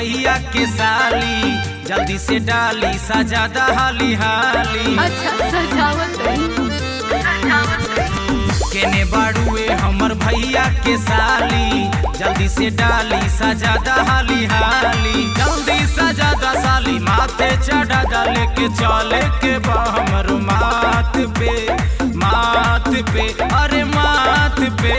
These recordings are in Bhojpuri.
भैया के साली, जल्दी से डाली सजादा हाली हाली। अच्छा सजावत केने बाड़ुए हमर भैया के साली, जल्दी से डाली सजादा हाली हाली। जल्दी सजादा साली, माथे चढ़ा डाले के चले के बा हमर माथ पे, माथ पे, अरे माथ पे।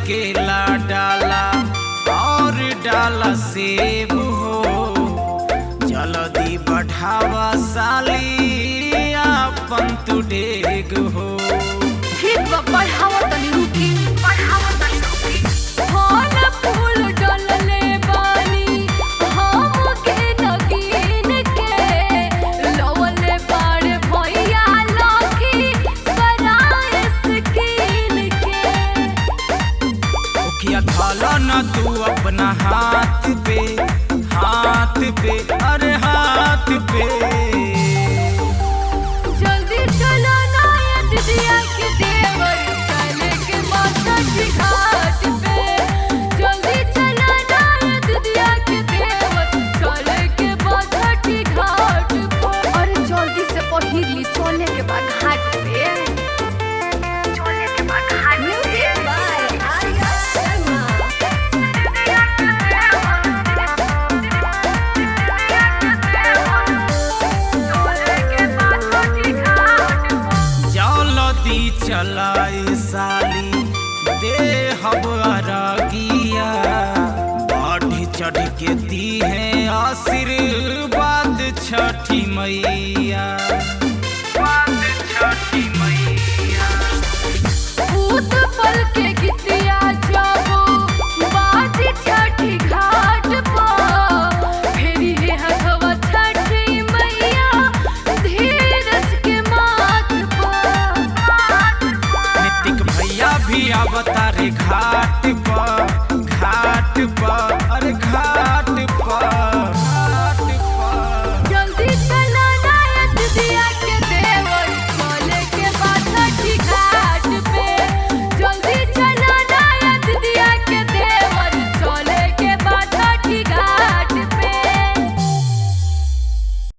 केला डाला और डाला सेब हो, जल्दी बढ़ावा साली आपन तू डेग हो। ठीक बा बढ़ावा तनी रुकी, बढ़ावा तनी रुकी। फल फूल डालले बानी हम के नगीन के, लवले बाड़े भैया लखी सराय स्किन के। किया थाला ना तू अपना हाथ पे, हाथ पे, अरे हाथ पे। जल्दी चला ना ये दीदिया के देवर, चले के माता जी घाट पे। जल्दी चला ना ये दीदिया के देवर, चले के माता जी घाट पे। अरे जल्दी से पहिरली चले के बा घाट पे, चले के बा घाट पे। चलाई साली दे हब अरगिया, बढ़ी चढ़ के दी है आशीर्वाद छठी मैया, छठी मैया। भूत पल के गीतिया जाबो बाजी छठी घाट पर, फेरी है हथवा छठी मैया धीरज के माथ पर। नितिक भैया भी अवतारे घाट